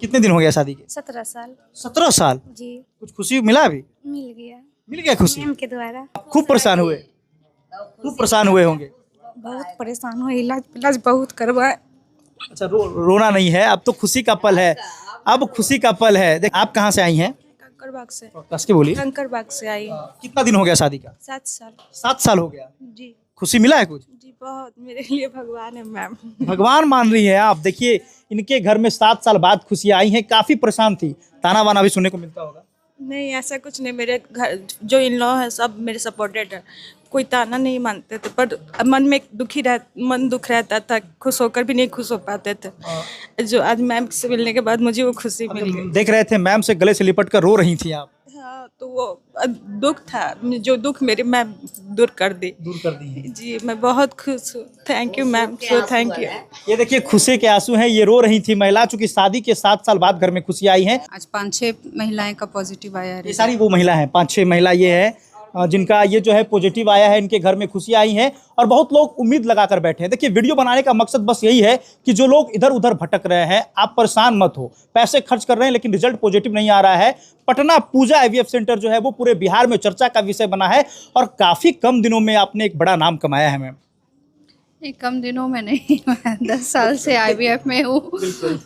कितने दिन हो गया शादी के? 17 साल। 17 साल। जी। कुछ खुशी मिला अभी? मिल गया। मिल गया खुशी? मैम के द्वारा। खूब परेशान हुए? खूब परेशान हुए होंगे। बहुत परेशान हुए, इलाज इलाज बहुत करवाए। अच्छा, रोना नहीं है, अब तो खुशी का पल है। अब खुशी का पल है। देख, आप कहाँ से आई हैं? कंकड़बाग से। कस के बोलिए। कंकड़बाग से आई। कितना दिन हो गया शादी का? 7 साल। 7 साल हो गया। जी। खुशी मिला है कुछ? जी बहुत, मेरे लिए भगवान है मैम। भगवान मान रही है आप। देखिए, इनके घर में 7 साल बाद खुशियाँ आई हैं। काफी परेशान थी, ताना वाना भी सुनने को मिलता होगा। नहीं ऐसा कुछ नहीं, मेरे घर जो इन लॉ है सब मेरे सपोर्टेड है, कोई ताना नहीं मानते थे, पर मन में मन दुख रहता था, खुश होकर भी नहीं खुश हो पाते थे। जो आज मैम से मिलने के बाद मुझे वो खुशी मिल गई। देख रहे थे मैम से गले से लिपट कर रो रही थी आप। हाँ तो वो दुख था, जो दुख मेरे मैम दूर कर दी। जी मैं बहुत खुश हूँ। Thank you ma'am, so thank you. ये देखिए, खुशी के आंसू हैं। ये रो रही थी महिला, चूंकि शादी के 7 साल बाद घर में खुशी आई है। आज 5-6 महिलाएं का पॉजिटिव आया है। ये सारी वो महिला हैं, 5-6 महिला ये है जिनका ये जो है पॉजिटिव आया है। इनके घर में खुशी आई है और बहुत लोग उम्मीद लगाकर बैठे हैं। देखिए, वीडियो बनाने का मकसद बस यही है कि जो लोग इधर उधर भटक रहे हैं, आप परेशान मत हो। पैसे खर्च कर रहे हैं लेकिन रिजल्ट पॉजिटिव नहीं आ रहा है। पटना पूजा आईवीएफ सेंटर जो है वो पूरे बिहार में चर्चा का विषय बना है और काफी कम दिनों में आपने एक बड़ा नाम कमाया है मैम। नहीं, कम दिनों में नहीं, मैं 10 साल से आईवीएफ में हूँ।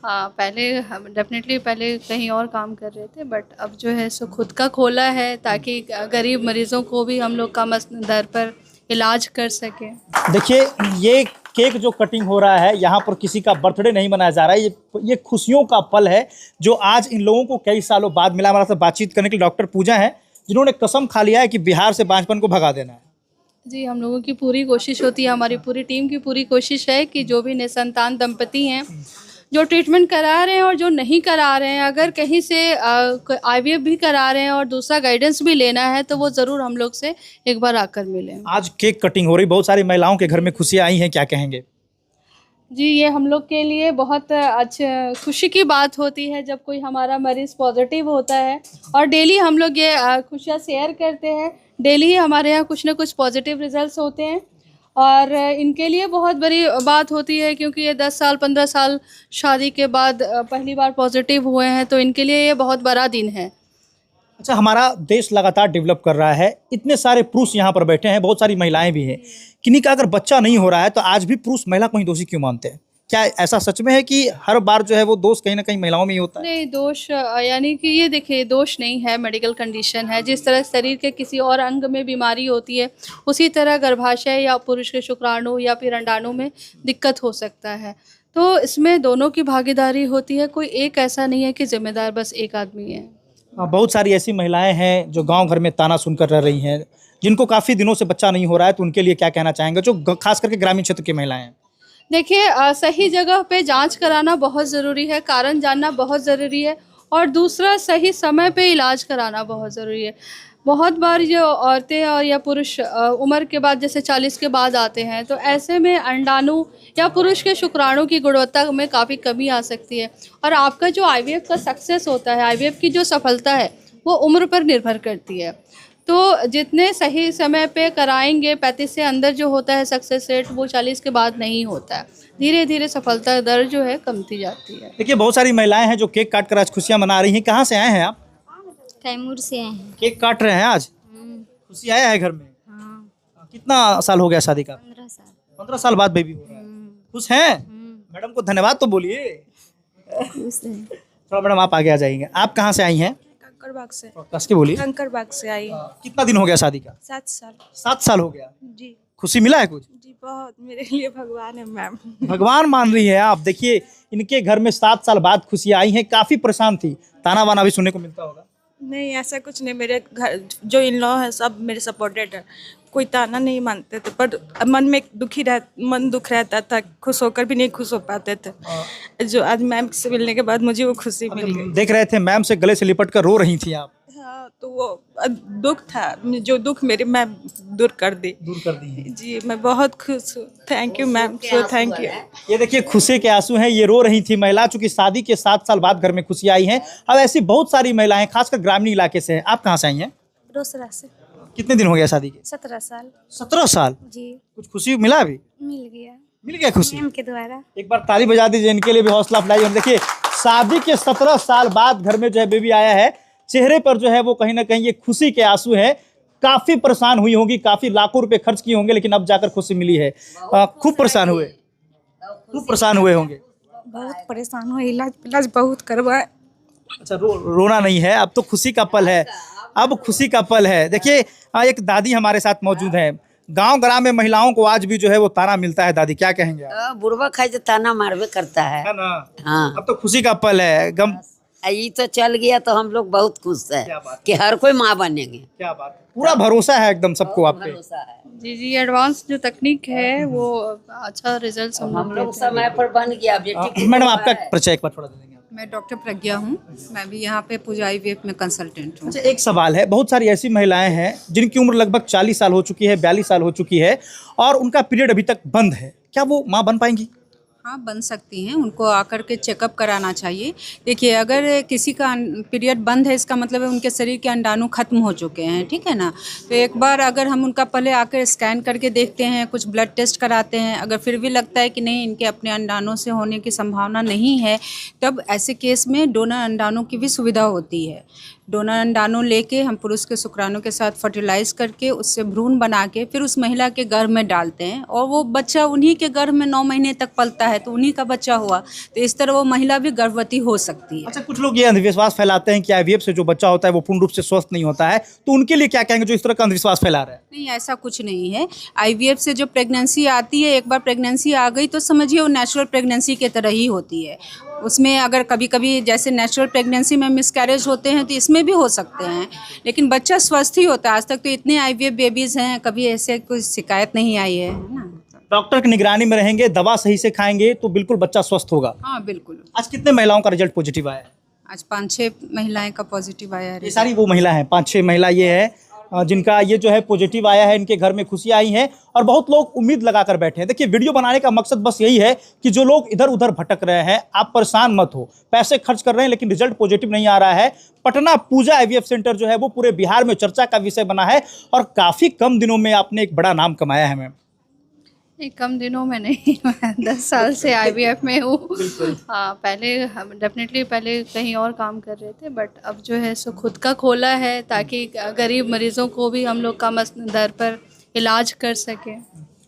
हाँ, पहले हम डेफिनेटली पहले कहीं और काम कर रहे थे, बट अब जो है सो खुद का खोला है ताकि गरीब मरीजों को भी हम लोग कम दर पर इलाज कर सकें। देखिए, ये केक जो कटिंग हो रहा है, यहाँ पर किसी का बर्थडे नहीं मनाया जा रहा है। ये खुशियों का पल है जो आज इन लोगों को कई सालों बाद मिला। हमारे साथ बातचीत करने के लिए डॉक्टर पूजा है, जिन्होंने कसम खा लिया है कि बिहार से बांझपन को भगा देना है। जी, हम लोगों की पूरी कोशिश होती है, हमारी पूरी टीम की पूरी कोशिश है कि जो भी निसंतान दंपति हैं, जो ट्रीटमेंट करा रहे हैं और जो नहीं करा रहे हैं, अगर कहीं से आईवीएफ भी करा रहे हैं और दूसरा गाइडेंस भी लेना है तो वो ज़रूर हम लोग से एक बार आकर मिलें। आज केक कटिंग हो रही, बहुत सारी महिलाओं के घर में खुशियाँ आई हैं, क्या कहेंगे? जी, ये हम लोग के लिए बहुत अच्छा खुशी की बात होती है जब कोई हमारा मरीज़ पॉजिटिव होता है, और डेली हम लोग ये खुशियाँ शेयर करते हैं। डेली ही हमारे यहाँ कुछ ना कुछ पॉजिटिव रिजल्ट्स होते हैं और इनके लिए बहुत बड़ी बात होती है, क्योंकि ये 10 साल 15 साल शादी के बाद पहली बार पॉजिटिव हुए हैं, तो इनके लिए ये बहुत बड़ा दिन है। अच्छा, हमारा देश लगातार डेवलप कर रहा है, इतने सारे पुरुष यहाँ पर बैठे हैं, बहुत सारी महिलाएं भी हैं। किन्हीं का अगर बच्चा नहीं हो रहा है तो आज भी पुरुष महिला को ही दोषी क्यों मानते हैं? क्या ऐसा सच में है कि हर बार जो है वो दोष कहीं ना कहीं महिलाओं में ही होता है? नहीं, दोष यानी कि ये देखिए, दोष नहीं है, मेडिकल कंडीशन है। जिस तरह शरीर के किसी और अंग में बीमारी होती है, उसी तरह गर्भाशय या पुरुष के शुक्राणु या फिर अंडाणु में दिक्कत हो सकता है। तो इसमें दोनों की भागीदारी होती है, कोई एक ऐसा नहीं है कि जिम्मेदार बस एक आदमी है। बहुत सारी ऐसी महिलाएं हैं जो गांव घर में ताना सुनकर रह रही हैं, जिनको काफ़ी दिनों से बच्चा नहीं हो रहा है, तो उनके लिए क्या कहना चाहेंगे, जो खास करके ग्रामीण क्षेत्र की महिलाएं हैं? देखिए, सही जगह पे जांच कराना बहुत ज़रूरी है, कारण जानना बहुत ज़रूरी है, और दूसरा सही समय पे इलाज कराना बहुत ज़रूरी है। बहुत बार जो औरतें और या पुरुष उम्र के बाद जैसे 40 के बाद आते हैं, तो ऐसे में अंडाणु या पुरुष के शुक्राणु की गुणवत्ता में काफ़ी कमी आ सकती है, और आपका जो आईवीएफ का सक्सेस होता है, आईवीएफ की जो सफलता है, वो उम्र पर निर्भर करती है। तो जितने सही समय पे कराएंगे, 35 से अंदर जो होता है सक्सेस रेट, वो 40 के बाद नहीं होता है। धीरे धीरे सफलता दर जो है कमती जाती है। देखिए, बहुत सारी महिलाएं हैं जो केक काट कर आज खुशियाँ मना रही हैं। कहाँ से आए हैं आप? कैमूर से आए हैं। केक काट रहे हैं आज? खुशी आया है घर में? हाँ। कितना साल हो गया शादी का? 15 साल। 15 साल बाद बेबी हो रहा है। खुश हैं? मैडम को धन्यवाद तो बोलिए। थोड़ा मैडम आप आगे आ जाएंगे। आप कहाँ से आई हैं? कंकड़बाग से। कस के बोलिए। कंकड़बाग से आई। कितना दिन हो गया शादी का? 7 साल। 7 साल हो गया। जी। खुशी मिला है कुछ? जी बहुत, मेरे लिए भगवान है मैम। भगवान मान रही है आप। देखिए, इनके घर में 7 साल बाद खुशियाँ आई हैं। काफी परेशान थी, ताना वाना भी सुनने को मिलता होगा। नहीं ऐसा कुछ नहीं, मेरे घर जो इन लॉ है सब मेरे सपोर्टेड है, कोई ताना नहीं मानते थे, पर मन में मन दुख रहता था, खुश होकर भी नहीं खुश हो पाते थे। जो आज मैम से मिलने के बाद मुझे वो खुशी मिल गई। देख रहे थे मैम से गले से लिपट कर रो रही थी आप। हाँ तो वो दुख था, जो दुख मेरे मैम दूर कर दी। जी मैं बहुत खुश हूँ। Thank you ma'am, so thank you. ये देखिए, खुशी के आंसू हैं। ये रो रही थी महिला, चूंकि शादी के 7 साल बाद घर में खुशी आई है। अब ऐसी बहुत सारी महिलाएं खासकर ग्रामीण इलाके से हैं। आप कहाँ से आई हैं? रोसड़ा से। कितने दिन हो गया शादी के? 17 साल। 17 साल। जी। कुछ खुशी मिला अभी? मिल गया। मिल गया खुशी? मैम के द्वारा। एक बार ताली बजा दीजिए इनके लिए भी, हौसला अफजाई। और देखिए, शादी के 17 साल बाद घर में जो है बेबी आया है, चेहरे पर जो है वो कहीं ना कहीं ये खुशी के आंसू हैं। काफी परेशान हुई होंगी, काफी लाखों रुपए खर्च किए होंगे, लेकिन अब जाकर खुशी मिली है। खूब परेशान हुए होंगे। बहुत परेशान हुए, इलाज बहुत करवाए। अच्छा, रोना नहीं है, अब तो खुशी का पल है। अब खुशी का पल है। देखिए, एक दादी हमारे साथ मौजूद है। गांव ग्राम में महिलाओं को आज भी जो है वो ताना मिलता है। दादी, क्या कहेंगे आप? बुढ़वा खाए तो ताना मारवे करता है है ना? हाँ। अब तो खुशी का पल है। गम ये तो चल गया तो हम लोग बहुत खुश है क्या बात कि हर कोई माँ बनेंगे। क्या बात, पूरा भरोसा है एकदम सबको आप पे। भरोसा है। जी, एडवांस जो तकनीक है वो अच्छा रिजल्ट हम लोग समय पर बन गया बेटी। मैडम, आपका परिचय एक बार थोड़ा दे देंगे आप? मैं डॉक्टर प्रज्ञा हूँ। मैं भी यहाँ पे पूजा IVF में कंसल्टेंट हूँ। अच्छा, एक सवाल है। बहुत सारी ऐसी महिलाएं हैं जिनकी उम्र लगभग 40 साल हो चुकी है, 42 साल हो चुकी है, और उनका पीरियड अभी तक बंद है। क्या वो माँ बन पाएंगी? हाँ, बन सकती हैं। उनको आकर के चेकअप कराना चाहिए। देखिए, अगर किसी का पीरियड बंद है, इसका मतलब है उनके शरीर के अंडाणु खत्म हो चुके हैं, ठीक है ना। तो एक बार अगर हम उनका पहले आकर स्कैन करके देखते हैं, कुछ ब्लड टेस्ट कराते हैं, अगर फिर भी लगता है कि नहीं, इनके अपने अंडाणु से होने की संभावना नहीं है, तब ऐसे केस में डोनर अंडाणु की भी सुविधा होती है। डोनर अंडाणु लेके हम पुरुष के शुक्राणु के साथ फर्टिलाइज करके उससे भ्रूण बना के फिर उस महिला के गर्भ में डालते हैं, और वो बच्चा उन्हीं के गर्भ में 9 महीने तक पलता है, तो उन्हीं का बच्चा हुआ। तो इस तरह वो महिला भी गर्भवती हो सकती है। अच्छा, कुछ लोग ये अंधविश्वास फैलाते हैं कि IVF से जो बच्चा होता है वो पूर्ण रूप से स्वस्थ नहीं होता है, तो उनके लिए क्या कहेंगे जो इस तरह का अंधविश्वास फैला रहे हैं? नहीं, ऐसा कुछ नहीं है। IVF से जो प्रेगनेंसी आती है, एक बार प्रेगनेंसी आ गई तो समझिए वो नेचुरल प्रेगनेंसी के तरह ही होती है। उसमें अगर कभी कभी जैसे नेचुरल प्रेगनेंसी में मिसकैरेज होते हैं तो इसमें भी हो सकते हैं, लेकिन बच्चा स्वस्थ ही होता है। आज तक तो इतने IVF बेबीज़ हैं, कभी ऐसे कोई शिकायत नहीं आई है ना। डॉक्टर की निगरानी में रहेंगे, दवा सही से खाएंगे तो बिल्कुल बच्चा स्वस्थ होगा। हाँ, बिल्कुल। आज कितने महिलाओं का रिजल्ट पॉजिटिव आया है? आज 5-6 महिलाएं का पॉजिटिव आया है। ये सारी वो महिला हैं, 5-6 महिला ये है जिनका ये जो है पॉजिटिव आया है। इनके घर में खुशियां आई हैं और बहुत लोग उम्मीद लगाकर बैठे हैं। देखिए, वीडियो बनाने का मकसद बस यही है कि जो लोग इधर उधर भटक रहे हैं, आप परेशान मत हो। पैसे खर्च कर रहे हैं लेकिन रिजल्ट पॉजिटिव नहीं आ रहा है। पटना पूजा IVF सेंटर जो है वो पूरे बिहार में चर्चा का विषय बना है और काफी कम दिनों में आपने एक बड़ा नाम कमाया है। मैम, कम दिनों में नहीं, मैं 10 साल से IVF में हूँ। हाँ, पहले हम डेफिनेटली पहले कहीं और काम कर रहे थे, बट अब जो है सो खुद का खोला है ताकि गरीब मरीजों को भी हम लोग कम दर पर इलाज कर सकें।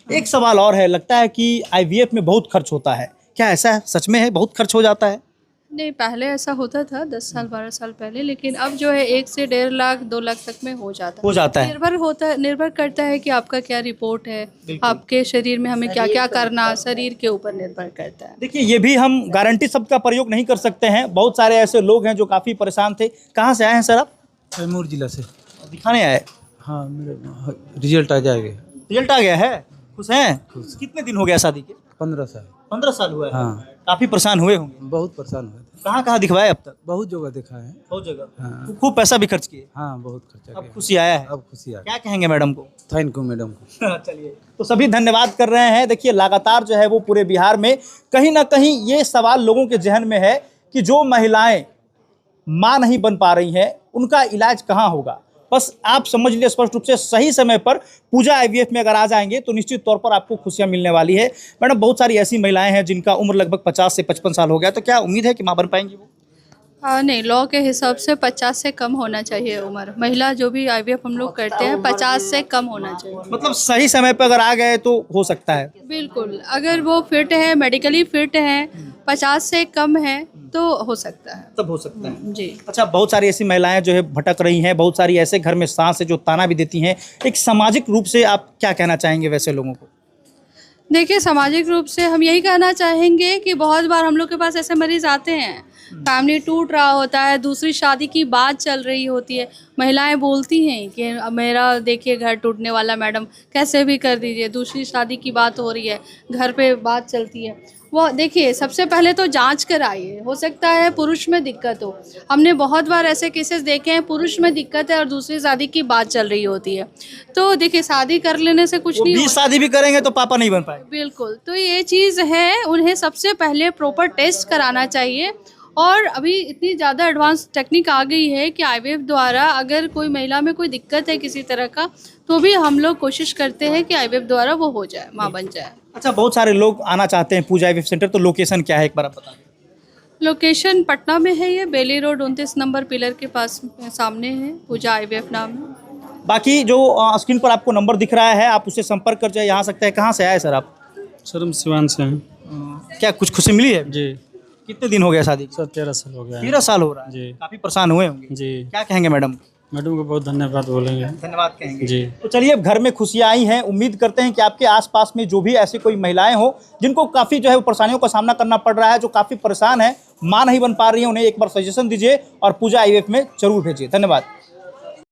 एक सवाल और है, लगता है कि IVF में बहुत खर्च होता है, क्या ऐसा है? सच में है, बहुत खर्च हो जाता है? नहीं, पहले ऐसा होता था 10 साल 12 साल पहले, लेकिन अब जो है 1 से 1.5 लाख 2 लाख तक में हो जाता है। निर्भर करता है कि आपका क्या रिपोर्ट है, आपके शरीर में हमें क्या क्या करना, शरीर के ऊपर निर्भर करता है। देखिए, ये भी हम गारंटी शब्द का प्रयोग नहीं कर सकते हैं। बहुत सारे ऐसे लोग हैं जो काफी परेशान थे। कहाँ से आए हैं सर आप? कैमूर जिला से। दिखाने आए? हाँ, मेरा रिजल्ट आ जाएगा। रिजल्ट आ गया है, खुश हैं? कितने दिन हो गया शादी के? 15 साल। 15 साल हुआ है। हाँ। काफी परेशान हुए होंगे। बहुत परेशान हुए थे। कहाँ कहाँ दिखवाए अब तक? बहुत जगह देखा है। बहुत जगह। हाँ। खूब पैसा भी खर्च किए। हाँ, बहुत खर्चा अब किया। खुशी आया है। अब खुशी आ गई। क्या कहेंगे मैडम को? थैंक यू मैडम को। चलिए, तो सभी धन्यवाद कर रहे हैं। देखिए, लगातार जो है वो पूरे बिहार में कहीं ना कहीं ये सवाल लोगों के जहन में है कि जो महिलाएं मां नहीं बन पा रही हैं उनका इलाज कहां होगा। बस आप समझ लीजिए स्पष्ट रूप से, सही समय पर पूजा IVF में अगर आ जाएंगे तो निश्चित तौर पर आपको खुशियां मिलने वाली है। मैडम, बहुत सारी ऐसी महिलाएं हैं जिनका उम्र लगभग 50 से 55 साल हो गया, तो क्या उम्मीद है कि मां बन पाएंगी वो? नहीं, लॉ के हिसाब से 50 से कम होना चाहिए उम्र। महिला जो भी IVF हम लोग करते हैं 50 से कम होना चाहिए। मतलब सही समय पर अगर आ गए तो हो सकता है? बिल्कुल, अगर वो फिट है, मेडिकली फिट है, 50 से कम है तो हो सकता है। तब हो सकता है जी। अच्छा, बहुत सारी ऐसी महिलाएं जो है भटक रही हैं, बहुत सारी ऐसे घर में सास है जो ताना भी देती हैं। एक सामाजिक रूप से आप क्या कहना चाहेंगे वैसे लोगों को? देखिए, सामाजिक रूप से हम यही कहना चाहेंगे कि बहुत बार हम लोग के पास ऐसे मरीज आते हैं, फैमिली टूट रहा होता है, दूसरी शादी की बात चल रही होती है, महिलाएं बोलती हैं कि मेरा देखिए घर टूटने वाला मैडम, कैसे भी कर दीजिए, दूसरी शादी की बात हो रही है, घर पे बात चलती है। वो देखिए, सबसे पहले तो जांच कराइए, हो सकता है पुरुष में दिक्कत हो। हमने बहुत बार ऐसे केसेस देखे हैं, पुरुष में दिक्कत है और दूसरी शादी की बात चल रही होती है। तो देखिए, शादी कर लेने से कुछ नहीं होता। शादी भी करेंगे तो पापा नहीं बन पाएंगे। बिल्कुल, तो ये चीज़ है, उन्हें सबसे पहले प्रॉपर टेस्ट कराना चाहिए। और अभी इतनी ज़्यादा एडवांस टेक्निक आ गई है कि IVF द्वारा अगर कोई महिला में कोई दिक्कत है किसी तरह का, तो भी हम लोग कोशिश करते हैं कि IVF द्वारा वो हो जाए, माँ बन जाए। अच्छा, बहुत सारे लोग आना चाहते हैं पूजा IVF सेंटर, तो लोकेशन क्या है एक बार आप बता दें। लोकेशन पटना में है, ये बेली रोड 29 नंबर पिलर के पास सामने है, पूजा IVF नाम है। बाकी जो स्क्रीन पर आपको नंबर दिख रहा है, आप उससे संपर्क कर जाए, यहाँ सकते हैं। कहाँ से आए सर आप? सर हम सिवान से हैं। क्या कुछ खुशी मिली है? जी। कितने दिन हो गए शादी? सर 13 साल हो गया है। 13 साल हो रहा है। जी। काफी परेशान हुए होंगे। जी। क्या कहेंगे मैडम? मैडम को बहुत धन्यवाद बोलेंगे। धन्यवाद कहेंगे जी। तो चलिए, अब घर में खुशियां आई हैं। उम्मीद करते हैं कि आपके आसपास में जो भी ऐसी कोई महिलाएं हो जिनको काफ़ी जो है वो परेशानियों का सामना करना पड़ रहा है, जो काफ़ी परेशान है, मां नहीं बन पा रही है, उन्हें एक बार सजेशन दीजिए और पूजा IVF में जरूर भेजिए। धन्यवाद।